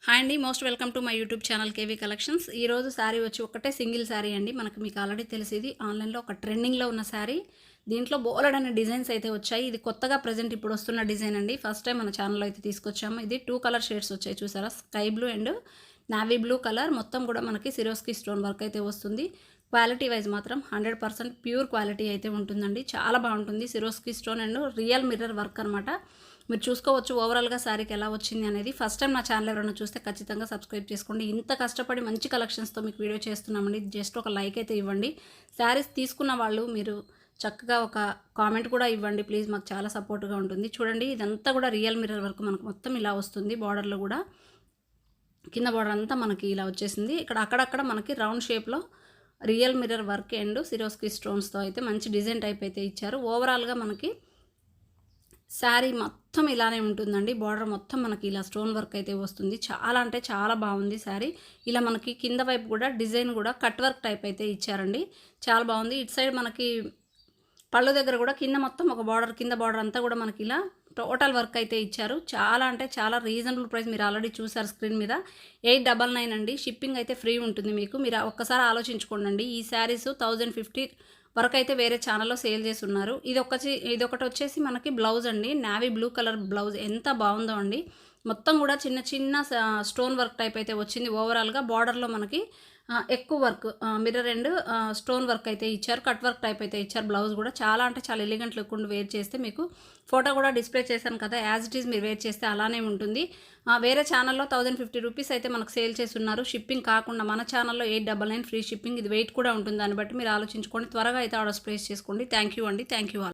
Hi అండి, most welcome to my YouTube channel KV collections. ఈరోజు శారీ వచ్చి ఒకటే సింగిల్ శారీ అండి. మీకు ఆల్రెడీ తెలిసి ఇది ఆన్లైన్లో ఒక ట్రెండింగ్లో ఉన్న శారీ. దీంట్లో బోలెడనే డిజైన్స్ అయితే వచ్చాయి. ఇది కొత్తగా ప్రజెంట్ ఇప్పుడు వస్తున్న డిజైన్ అండి. ఫస్ట్ టైం మన ఛానల్లో అయితే తీసుకొచ్చాము. ఇది 2 కలర్ షేడ్స్ వచ్చాయి చూసారా, sky blue and navy blue colour. మొత్తం కూడా మనకి సిరోస్కి స్టోన్ వర్క్ అయితే వస్తుంది. క్వాలిటీ వైజ్ మాత్రం 100% ప్యూర్ క్వాలిటీ అయితే ఉంటుందండి. చాలా బాగుంటుంది. Swarovski stone and real mirror work అనమాట. మీరు చూసుకోవచ్చు ఓవరాల్గా శారీకి ఎలా వచ్చింది అనేది. ఫస్ట్ టైం నా ఛానల్ ఎవరైనా చూస్తే ఖచ్చితంగా సబ్స్క్రైబ్ చేసుకోండి. ఇంత కష్టపడి మంచి కలెక్షన్స్తో మీకు వీడియో చేస్తున్నామండి. జస్ట్ ఒక లైక్ అయితే ఇవ్వండి. శారీస్ తీసుకున్న వాళ్ళు మీరు చక్కగా ఒక కామెంట్ కూడా ఇవ్వండి ప్లీజ్, మాకు చాలా సపోర్ట్గా ఉంటుంది. చూడండి, ఇదంతా కూడా రియల్ మిర్రర్ వర్క్ మనకు మొత్తం ఇలా వస్తుంది. బార్డర్లో కూడా కింద బార్డర్ అంతా మనకి ఇలా వచ్చేసింది. ఇక్కడ అక్కడక్కడ మనకి రౌండ్ షేప్లో రియల్ మిర్రర్ వర్క్ అండ్ సిరోస్కి స్టోన్స్తో అయితే మంచి డిజైన్ టైప్ అయితే ఇచ్చారు. ఓవరాల్గా మనకి శారీ మొత్తం ఇలానే ఉంటుందండి. బార్డర్ మొత్తం మనకి ఇలా స్టోన్ వర్క్ అయితే వస్తుంది. చాలా అంటే చాలా బాగుంది శారీ. ఇలా మనకి కింద వైపు కూడా డిజైన్ కూడా కట్ వర్క్ టైప్ అయితే ఇచ్చారండి. చాలా బాగుంది. ఇటు సైడ్ మనకి పళ్ళు దగ్గర కూడా కింద మొత్తం ఒక బార్డర్, కింద బార్డర్ అంతా కూడా మనకి ఇలా టోటల్ వర్క్ అయితే ఇచ్చారు. చాలా అంటే చాలా రీజనబుల్ ప్రైస్. మీరు ఆల్రెడీ చూసారు స్క్రీన్ మీద. 899 అండి. షిప్పింగ్ అయితే ఫ్రీ ఉంటుంది మీకు. మీరు ఒక్కసారి ఆలోచించుకోండి. ఈ శారీస్ 1050 వరకు అయితే వేరే ఛానల్లో సేల్ చేసి ఉన్నారు. ఇదొకటి వచ్చేసి మనకి బ్లౌజ్ అండి. నావీ బ్లూ కలర్ బ్లౌజ్ ఎంత బాగుందో అండి. మొత్తం కూడా చిన్న చిన్న స్టోన్ వర్క్ టైప్ అయితే వచ్చింది. ఓవరాల్గా బార్డర్లో మనకి ఎక్కువ work mirror and stone work అయితే ఇచ్చారు. కట్ వర్క్ టైప్ అయితే ఇచ్చారు. బ్లౌజ్ కూడా చాలా అంటే చాలా ఎలిగెంట్ లుక్ ఉండి వేర్ చేస్తే మీకు ఫోటో కూడా డిస్ప్లే చేశాను కదా, యాజ్ ఇట్ ఈజ్ మీరు వేర్ చేస్తే అలానే ఉంటుంది. వేరే ఛానల్లో 1050 రూపీస్ అయితే మనకు సేల్ చేసి ఉన్నారు. షిప్పింగ్ కాకుండా మన ఛానల్లో 899 ఫ్రీ షిప్పింగ్. ఇది వెయిట్ కూడా ఉంటుంది. దాన్ని బట్టి మీరు ఆలోచించుకోండి. త్వరగా అయితే ఆర్డర్స్ ప్లేస్ చేసుకోండి. థ్యాంక్ యూ అండి. Thank you all.